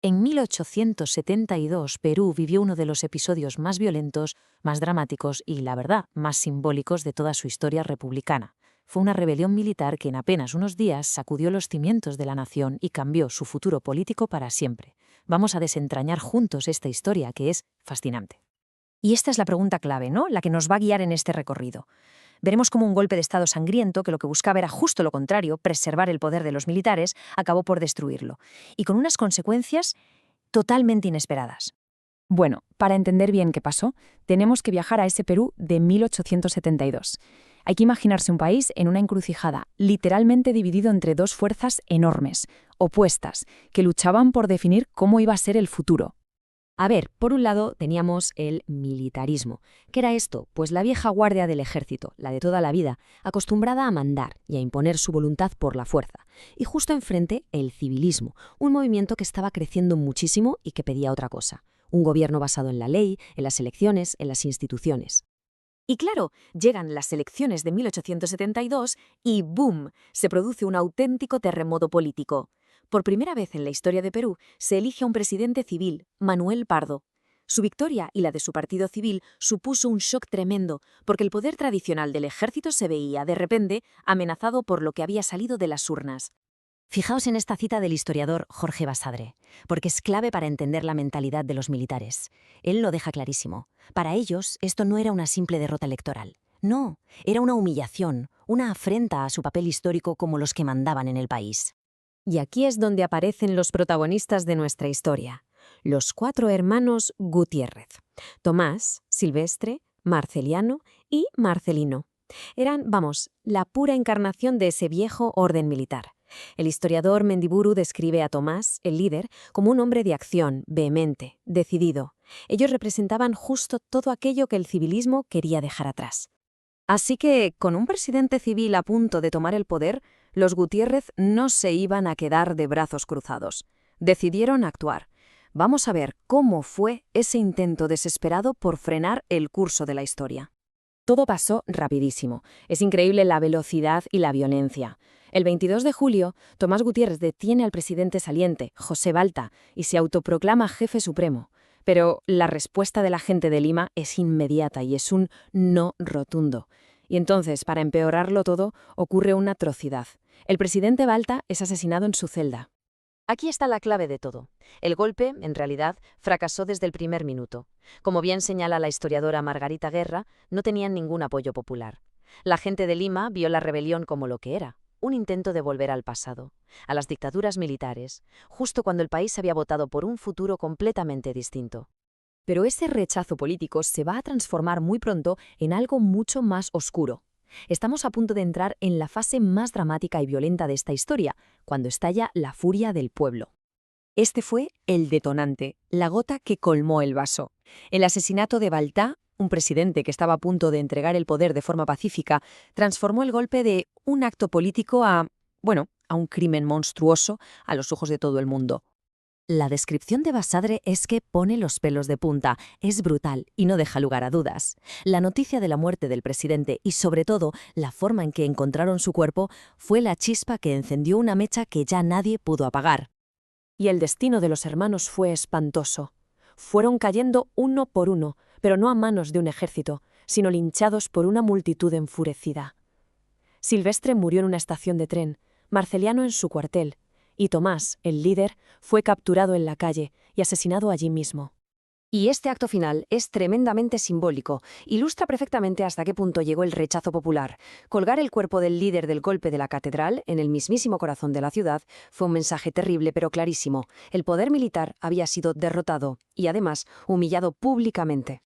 En 1872, Perú vivió uno de los episodios más violentos, más dramáticos y, la verdad, más simbólicos de toda su historia republicana. Fue una rebelión militar que en apenas unos días sacudió los cimientos de la nación y cambió su futuro político para siempre. Vamos a desentrañar juntos esta historia que es fascinante. Y esta es la pregunta clave, ¿no? La que nos va a guiar en este recorrido. Veremos cómo un golpe de Estado sangriento, que lo que buscaba era justo lo contrario, preservar el poder de los militares, acabó por destruirlo. Y con unas consecuencias totalmente inesperadas. Bueno, para entender bien qué pasó, tenemos que viajar a ese Perú de 1872. Hay que imaginarse un país en una encrucijada, literalmente dividido entre dos fuerzas enormes, opuestas, que luchaban por definir cómo iba a ser el futuro. A ver, por un lado teníamos el militarismo. ¿Qué era esto? Pues la vieja guardia del ejército, la de toda la vida, acostumbrada a mandar y a imponer su voluntad por la fuerza. Y justo enfrente, el civilismo, un movimiento que estaba creciendo muchísimo y que pedía otra cosa. Un gobierno basado en la ley, en las elecciones, en las instituciones. Y claro, llegan las elecciones de 1872 y ¡boom!, se produce un auténtico terremoto político. Por primera vez en la historia de Perú se elige a un presidente civil, Manuel Pardo. Su victoria y la de su partido civil supuso un shock tremendo, porque el poder tradicional del ejército se veía, de repente, amenazado por lo que había salido de las urnas. Fijaos en esta cita del historiador Jorge Basadre, porque es clave para entender la mentalidad de los militares. Él lo deja clarísimo. Para ellos, esto no era una simple derrota electoral. No, era una humillación, una afrenta a su papel histórico como los que mandaban en el país. Y aquí es donde aparecen los protagonistas de nuestra historia, los 4 hermanos Gutiérrez: Tomás, Silvestre, Marceliano y Marcelino. Eran, la pura encarnación de ese viejo orden militar. El historiador Mendiburu describe a Tomás, el líder, como un hombre de acción, vehemente, decidido. Ellos representaban justo todo aquello que el civilismo quería dejar atrás. Así que, con un presidente civil a punto de tomar el poder, los Gutiérrez no se iban a quedar de brazos cruzados. Decidieron actuar. Vamos a ver cómo fue ese intento desesperado por frenar el curso de la historia. Todo pasó rapidísimo. Es increíble la velocidad y la violencia. El 22 de julio, Tomás Gutiérrez detiene al presidente saliente, José Balta, y se autoproclama jefe supremo. Pero la respuesta de la gente de Lima es inmediata y es un no rotundo. Y entonces, para empeorarlo todo, ocurre una atrocidad. El presidente Balta es asesinado en su celda. Aquí está la clave de todo. El golpe, en realidad, fracasó desde el primer minuto. Como bien señala la historiadora Margarita Guerra, no tenían ningún apoyo popular. La gente de Lima vio la rebelión como lo que era, un intento de volver al pasado, a las dictaduras militares, justo cuando el país había votado por un futuro completamente distinto. Pero ese rechazo político se va a transformar muy pronto en algo mucho más oscuro. Estamos a punto de entrar en la fase más dramática y violenta de esta historia, cuando estalla la furia del pueblo. Este fue el detonante, la gota que colmó el vaso. El asesinato de Baltá, un presidente que estaba a punto de entregar el poder de forma pacífica, transformó el golpe de un acto político a un crimen monstruoso a los ojos de todo el mundo. La descripción de Basadre es que pone los pelos de punta, es brutal y no deja lugar a dudas. La noticia de la muerte del presidente y, sobre todo, la forma en que encontraron su cuerpo fue la chispa que encendió una mecha que ya nadie pudo apagar. Y el destino de los hermanos fue espantoso. Fueron cayendo uno por uno, pero no a manos de un ejército, sino linchados por una multitud enfurecida. Silvestre murió en una estación de tren, Marceliano en su cuartel, y Tomás, el líder, fue capturado en la calle y asesinado allí mismo. Y este acto final es tremendamente simbólico, ilustra perfectamente hasta qué punto llegó el rechazo popular. Colgar el cuerpo del líder del golpe de la catedral, en el mismísimo corazón de la ciudad, fue un mensaje terrible pero clarísimo. El poder militar había sido derrotado y, además, humillado públicamente.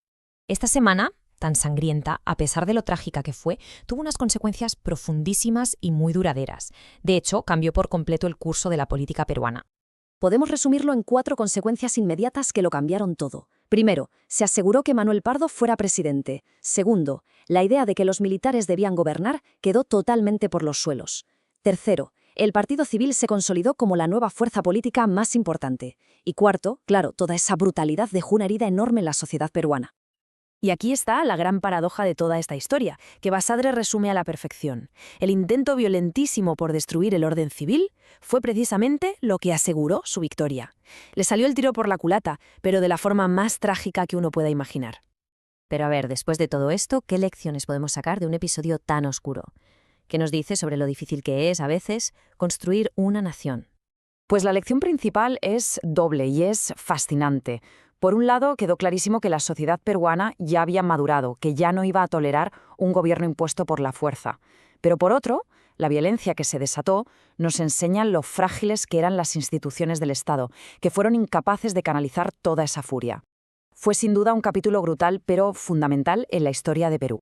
Esta semana, tan sangrienta, a pesar de lo trágica que fue, tuvo unas consecuencias profundísimas y muy duraderas. De hecho, cambió por completo el curso de la política peruana. Podemos resumirlo en 4 consecuencias inmediatas que lo cambiaron todo. Primero, se aseguró que Manuel Pardo fuera presidente. Segundo, la idea de que los militares debían gobernar quedó totalmente por los suelos. Tercero, el Partido Civil se consolidó como la nueva fuerza política más importante. Y cuarto, claro, toda esa brutalidad dejó una herida enorme en la sociedad peruana. Y aquí está la gran paradoja de toda esta historia, que Basadre resume a la perfección. El intento violentísimo por destruir el orden civil fue precisamente lo que aseguró su victoria. Le salió el tiro por la culata, pero de la forma más trágica que uno pueda imaginar. Pero a ver, después de todo esto, ¿qué lecciones podemos sacar de un episodio tan oscuro? ¿Qué nos dice sobre lo difícil que es, a veces, construir una nación? Pues la lección principal es doble y es fascinante. Por un lado, quedó clarísimo que la sociedad peruana ya había madurado, que ya no iba a tolerar un gobierno impuesto por la fuerza. Pero por otro, la violencia que se desató nos enseña lo frágiles que eran las instituciones del Estado, que fueron incapaces de canalizar toda esa furia. Fue sin duda un capítulo brutal, pero fundamental en la historia de Perú.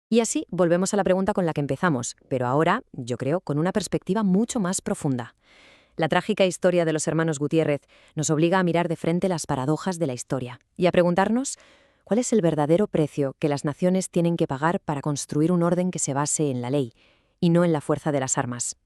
Y así volvemos a la pregunta con la que empezamos, pero ahora, yo creo, con una perspectiva mucho más profunda. La trágica historia de los hermanos Gutiérrez nos obliga a mirar de frente las paradojas de la historia y a preguntarnos cuál es el verdadero precio que las naciones tienen que pagar para construir un orden que se base en la ley y no en la fuerza de las armas.